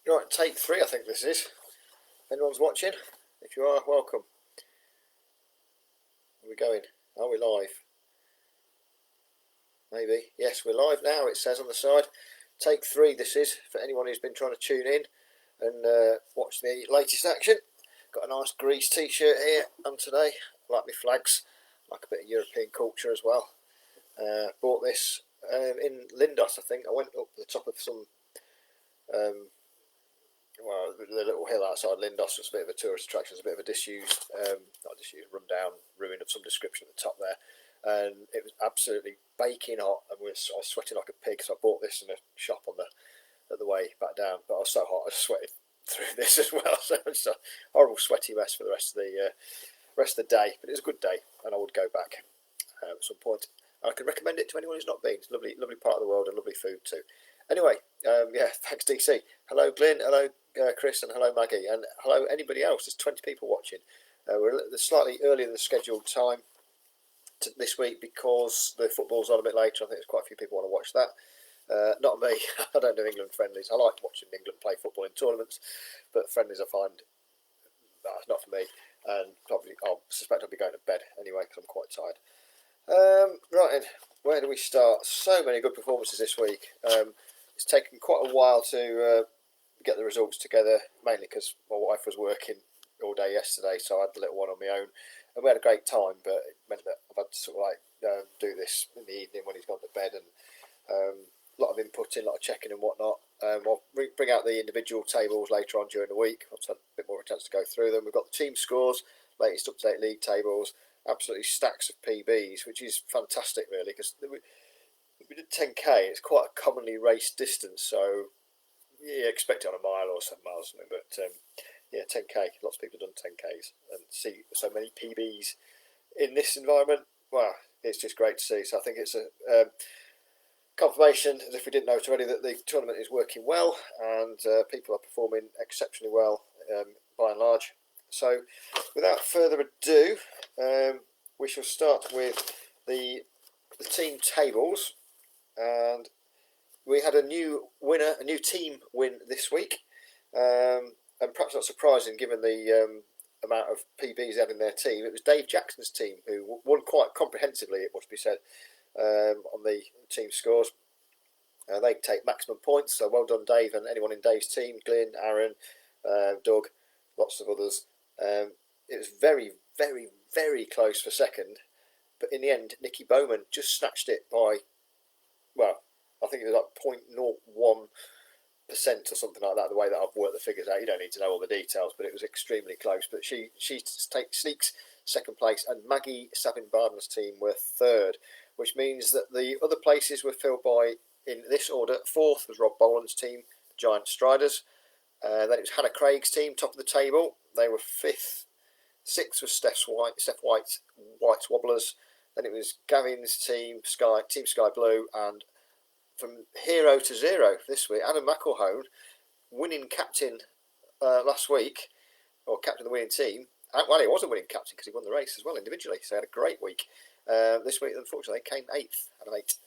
Right, take 3 I think this is. If anyone's watching, if you are, welcome. Are we going? Are we live? Maybe. Yes, we're live now, it says on the side. Take 3 this is, for anyone who's been trying to tune in and watch the latest action. Got a nice Greece t-shirt here on today. I like my flags, like a bit of European culture as well. Bought this in Lindos, I think. I went up the top of some well, the little hill outside Lindos was a bit of a tourist attraction. It's a bit of a disused, not disused, run-down ruin of some description at the top there, and it was absolutely baking hot, and I was sweating like a pig. So I bought this in a shop on the way back down, but I was so hot I sweated through this as well. So it's a horrible sweaty mess for the rest of the day. But it was a good day, and I would go back at some point. I can recommend it to anyone who's not been. It's a lovely part of the world and lovely food too. Anyway, yeah, thanks DC. Hello Glyn, hello Chris, and hello Maggie, and hello anybody else. There's 20 people watching. We're slightly earlier than the scheduled time this week because the football's on a bit later. I think there's quite a few people want to watch that. Not me. I don't do England friendlies. I like watching England play football in tournaments, but friendlies I find not for me. And probably I suspect I'll be going to bed anyway because I'm quite tired. Right then, where do we start? So many good performances this week. It's taken quite a while to get the results together, mainly because my wife was working all day yesterday, so I had the little one on my own, and we had a great time. But it meant that I've had to sort of like do this in the evening when he's gone to bed, and a lot of inputting, a lot of checking and whatnot. I'll bring out the individual tables later on during the week. I've had a bit more of a chance to go through them. We've got the team scores, latest up-to-date league tables, absolutely stacks of PBs, which is fantastic really, because we did 10k. It's quite a commonly raced distance, so you expect it on a mile or 7 miles or something. But yeah, 10k. Lots of people have done 10ks and see so many PBs in this environment. Wow, it's just great to see. So I think it's a confirmation, as if we didn't know it already, that the tournament is working well and people are performing exceptionally well by and large. So without further ado, we shall start with the team tables, and we had a new winner, a new team win this week, and perhaps not surprising given the amount of PBs they had in their team. It was Dave Jackson's team who won quite comprehensively, it must be said, on the team scores. They take maximum points, so well done Dave and anyone in Dave's team, Glyn, Aaron, Doug, lots of others. It was very, very, very close for second, but in the end, Nicky Bowman just snatched it by, well, I think it was like 0.01% or something like that, the way that I've worked the figures out. You don't need to know all the details, but it was extremely close. But she sneaks second place, and Maggie Sabin-Barden's team were third, which means that the other places were filled by, in this order, fourth was Rob Boland's team, Giant Striders. Then it was Hannah Craig's team, top of the table. They were fifth. Sixth was Steph White's Wobblers. Then it was Gavin's team, Team Sky Blue, and from hero to zero this week, Adam McElhone, winning captain last week, or captain of the winning team. Well, he wasn't winning captain because he won the race as well individually, so he had a great week. This week, unfortunately, came 8th out of 8.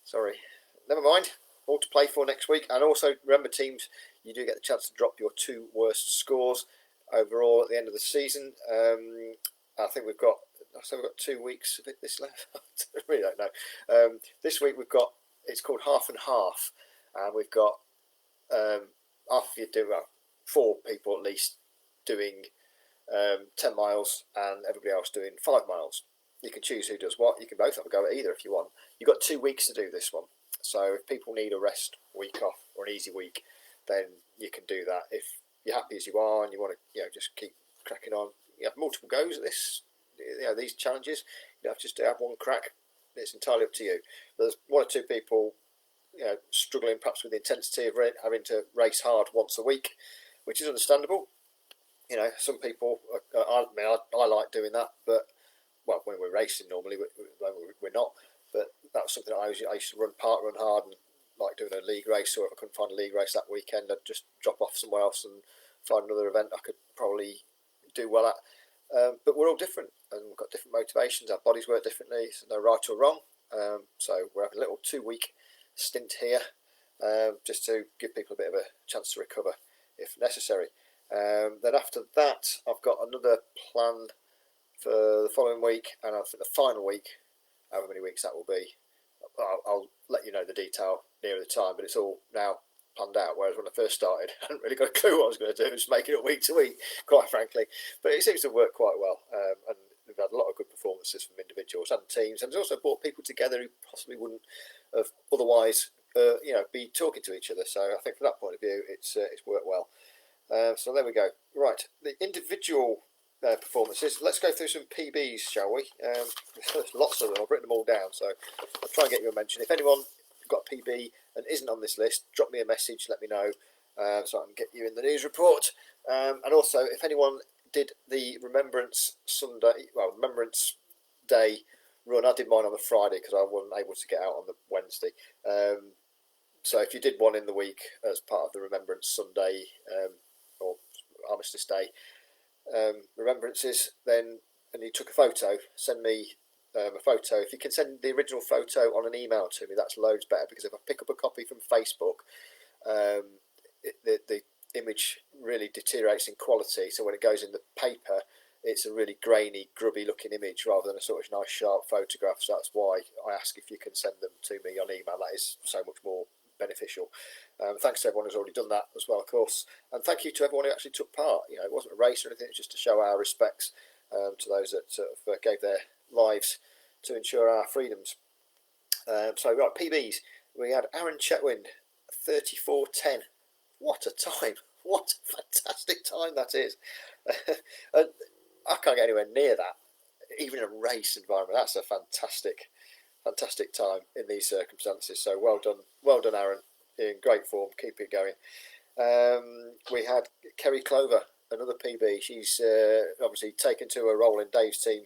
Sorry. Never mind. All to play for next week. And also, remember, teams, you do get the chance to drop your 2 worst scores overall at the end of the season. I think we've got 2 weeks of it this left. I really don't know. This week we've got, it's called half and half, and we've got after you do 4 people at least doing 10 miles and everybody else doing 5 miles. You can choose who does what. You can both have a go at either if you want. You've got 2 weeks to do this one. So if people need a rest week off or an easy week, then you can do that. If you're happy as you are and you want to, just keep cracking on, you have multiple goes at this. These challenges. You don't have just to have one crack. It's entirely up to you. There's 1 or 2 people, struggling perhaps with the intensity of having to race hard once a week, which is understandable. Some people, I like doing that, but well, when we're racing normally, we're not. But that was something I used to run hard, and like doing a league race. Or if I couldn't find a league race that weekend, I'd just drop off somewhere else and find another event I could probably do well at. But we're all different, and we've got different motivations. Our bodies work differently. So no right or wrong. So we're having a little 2-week stint here, just to give people a bit of a chance to recover. if necessary. Then after that, I've got another plan for the following week, and I think the final week, however many weeks that will be, I'll let you know the detail nearer the time, but it's all now planned out, whereas when I first started I hadn't really got a clue what I was going to do, just making it week to week, quite frankly. But it seems to work quite well, and we've had a lot of good performances from individuals and teams, and it's also brought people together who possibly wouldn't have otherwise be talking to each other. So I think from that point of view it's worked well. So there we go. Right, the individual performances. Let's go through some PBs, shall we? There's lots of them. I've written them all down, so I'll try and get you a mention. If anyone got a PB and isn't on this list, drop me a message, let me know, so I can get you in the news report. And also, if anyone did the Remembrance Day run, I did mine on the Friday because I wasn't able to get out on the Wednesday. So if you did one in the week as part of the Remembrance Sunday or Armistice Day remembrances, then and you took a photo, send me a photo. If you can send the original photo on an email to me, that's loads better, because if I pick up a copy from Facebook, the image really deteriorates in quality. So when it goes in the paper, it's a really grainy, grubby looking image rather than a sort of nice sharp photograph. So that's why I ask if you can send them to me on email. That is so much more beneficial. Thanks to everyone who's already done that as well, of course, and thank you to everyone who actually took part. It wasn't a race or anything, it's just to show our respects to those that sort of gave their lives to ensure our freedoms. So right, PBs, we had Aaron Chetwynd 34:10. What a time, what a fantastic time that is. And I can't get anywhere near that, even in a race environment. That's a fantastic time in these circumstances. So well done, Aaron. In great form, keep it going. We had Kerry Clover, another PB. She's obviously taken to her role in Dave's team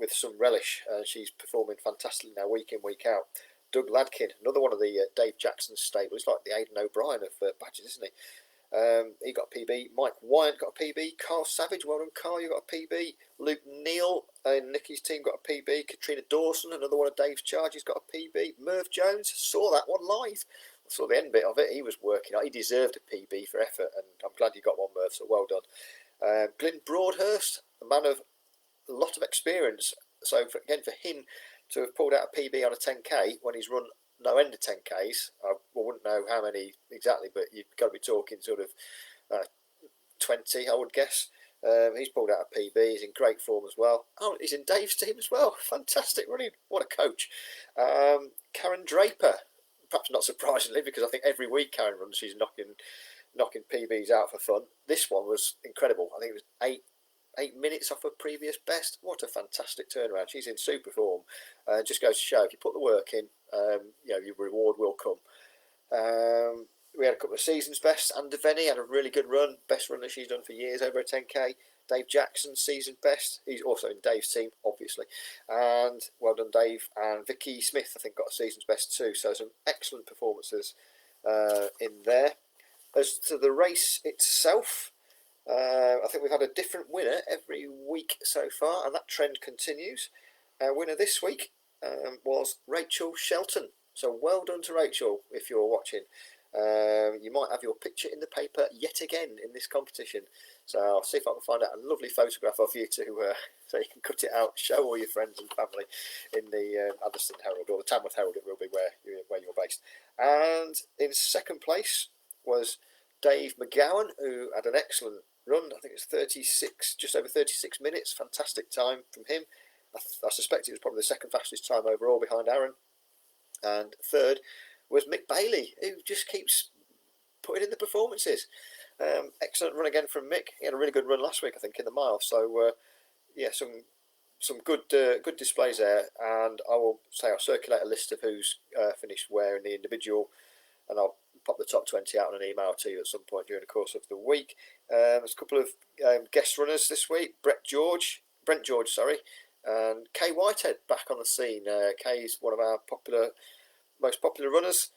with some relish. She's performing fantastically now, week in, week out. Doug Ladkin, another one of the Dave Jackson stable. He's like the Aidan O'Brien of badges, isn't he? He got a PB. Mike Wyant got a PB. Carl Savage, well done, Carl, you got a PB. Luke Neal and Nicky's team got a PB. Katrina Dawson, another one of Dave's charges, got a PB. Merv Jones, saw that one live. I saw the end bit of it. He was working out. He deserved a PB for effort, and I'm glad you got one, Merv, so well done. Glyn Broadhurst, a man of a lot of experience. So again, for him to have pulled out a PB on a 10k when he's run no end of 10Ks, I wouldn't know how many exactly, but you've got to be talking sort of 20, I would guess. He's pulled out a PB, he's in great form as well. Oh, he's in Dave's team as well. Fantastic, really, what a coach. Karen Draper, perhaps not surprisingly, because I think every week Karen runs, she's knocking PBs out for fun. This one was incredible. I think it was 8 minutes off her previous best. What a fantastic turnaround. She's in super form. Just goes to show, if you put the work in, your reward will come. We had a couple of seasons best. Anna Deveni had a really good run, best run that she's done for years, over a 10k. Dave Jackson, season best. He's also in Dave's team, obviously. And well done, Dave. And Vicky Smith, I think, got a season's best too. So some excellent performances in there. As to the race itself, I think we've had a different winner every week so far, and that trend continues. Our winner this week was Rachel Shelton. So well done to Rachel if you're watching. You might have your picture in the paper yet again in this competition. So I'll see if I can find out a lovely photograph of you to so you can cut it out, show all your friends and family in the Addiston Herald, or the Tamworth Herald it will be, where you're based. And in second place was Dave McGowan, who had an excellent run. I think it's 36, just over 36 minutes. Fantastic time from him. I suspect it was probably the second fastest time overall behind Aaron. And third was Mick Bailey, who just keeps putting in the performances. Excellent run again from Mick. He had a really good run last week, I think, in the mile. So some good displays there. And I'll circulate a list of who's finished where in the individual, and I'll pop the top 20 out on an email to you at some point during the course of the week. There's a couple of guest runners this week. Brent George, and Kay Whitehead back on the scene. Kay's one of our most popular runners.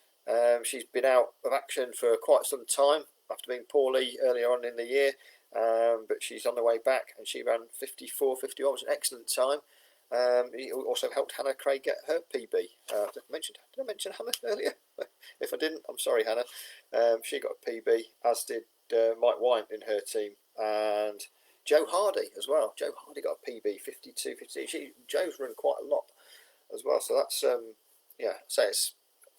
She's been out of action for quite some time after being poorly earlier on in the year, but she's on the way back, and she ran 54.51, which was an excellent time. He also helped Hannah Craig get her PB. Did I mention Hannah earlier? If I didn't, I'm sorry, Hannah. She got a PB, as did Mike Wyant in her team, and Jo Hardy as well. Jo Hardy got a PB 52, 52. Jo's run quite a lot as well, so that's say it's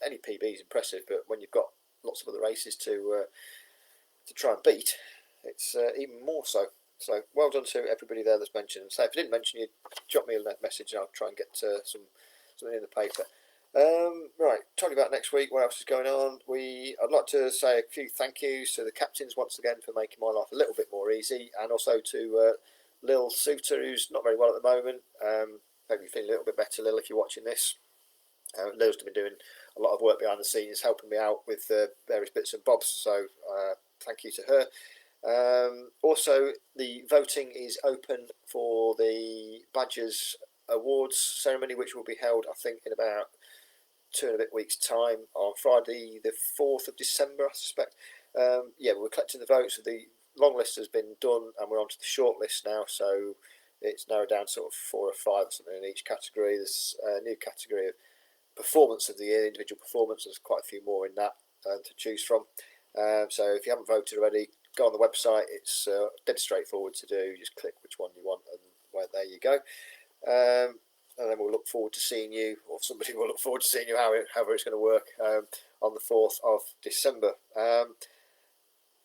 any PB is impressive, but when you've got lots of other races to try and beat, it's even more so. So well done to everybody there that's mentioned. So if I didn't mention you, drop me a message and I'll try and get something in the paper. Right, talking about next week, what else is going on? I'd like to say a few thank yous to the captains once again for making my life a little bit more easy, and also to Lil Suter, who's not very well at the moment. Hope you feel a little bit better, Lil, if you're watching this. Lil's been doing a lot of work behind the scenes, helping me out with various bits and bobs, so thank you to her. Also, the voting is open for the Badgers Awards ceremony, which will be held, I think, in about 2 and a bit weeks' time on Friday, the 4th of December, I suspect. We're collecting the votes. The long list has been done, and we're on to the short list now. So it's narrowed down to sort of 4 or 5 or something in each category. There's a new category of performance of the year, individual performance. There's quite a few more in that to choose from. So if you haven't voted already, go on the website. It's dead straightforward to do. You just click which one you want, and there you go. And then we'll look forward to seeing you, or somebody will look forward to seeing you, however it's going to work, on the 4th of December.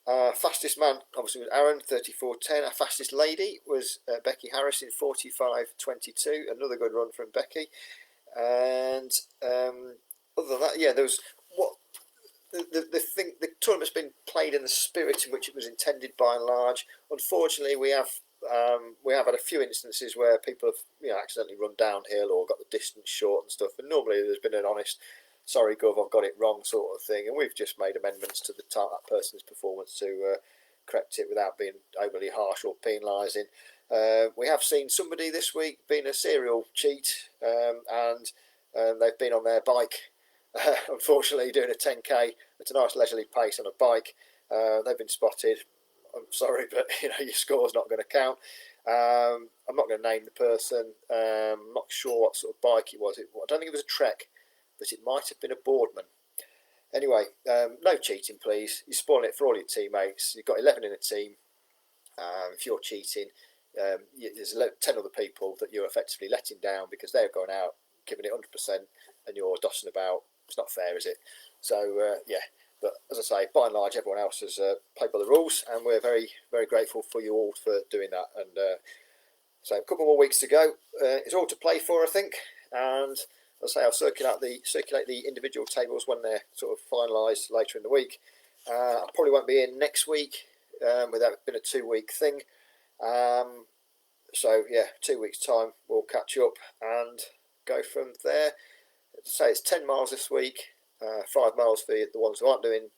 Our fastest man, obviously, was Aaron, 34.10. Our fastest lady was Becky Harris in 45.22. Another good run from Becky. And other than that, there was the tournament's been played in the spirit in which it was intended by and large. Unfortunately, we have had a few instances where people have accidentally run downhill or got the distance short and stuff, and normally there's been an honest sorry Gov, I've got it wrong sort of thing, and we've just made amendments to that person's performance to correct it without being overly harsh or penalising. We have seen somebody this week being a serial cheat, and they've been on their bike, unfortunately doing a 10k at a nice leisurely pace on a bike. They've been spotted. I'm sorry, but your score's not going to count. I'm not going to name the person. I'm not sure what sort of bike it was. I don't think it was a Trek, but it might have been a Boardman. Anyway, no cheating, please. You're spoiling it for all your teammates. You've got 11 in a team. If you're cheating, there's 10 other people that you're effectively letting down because they're going out, giving it 100%, and you're dossing about. It's not fair, is it? So, But as I say, by and large, everyone else has played by the rules, and we're very, very grateful for you all for doing that. And so a couple more weeks to go. It's all to play for, I think. And as I say, I'll circulate the individual tables when they're sort of finalised later in the week. I probably won't be in next week, with that been a 2-week thing. 2 weeks' time we'll catch up and go from there. As I say, it's 10 miles this week. 5 miles for the ones who aren't doing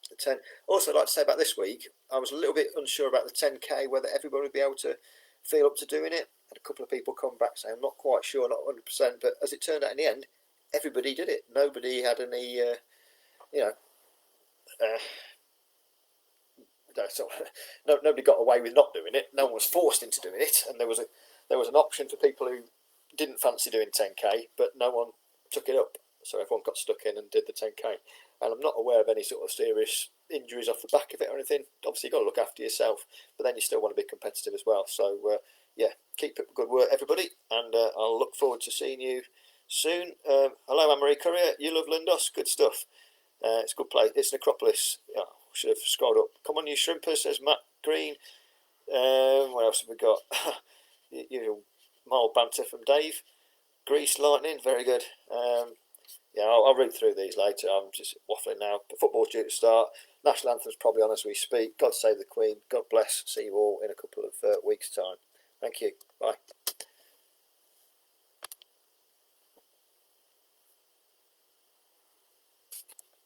the 10. Also, I'd like to say about this week, I was a little bit unsure about the 10k, whether everybody would be able to feel up to doing it. Had a couple of people come back saying, I'm not quite sure, not 100%, but as it turned out in the end, everybody did it. Nobody had any, nobody got away with not doing it. No one was forced into doing it, and there was an option for people who didn't fancy doing 10k, but no one took it up. So everyone got stuck in and did the 10k. And I'm not aware of any sort of serious injuries off the back of it or anything. Obviously, you've got to look after yourself, but then you still want to be competitive as well. So, keep up good work, everybody, and I'll look forward to seeing you soon. Hello, Anne-Marie Courier. You love Lindos. Good stuff. It's a good place. It's Necropolis. Should have scrolled up. Come on, you shrimpers, says Matt Green. What else have we got? Usual mild banter from Dave. Grease Lightning. Very good. I'll read through these later. I'm just waffling now. But football's due to start. National Anthem's probably on as we speak. God save the Queen. God bless. See you all in a couple of weeks' time. Thank you. Bye.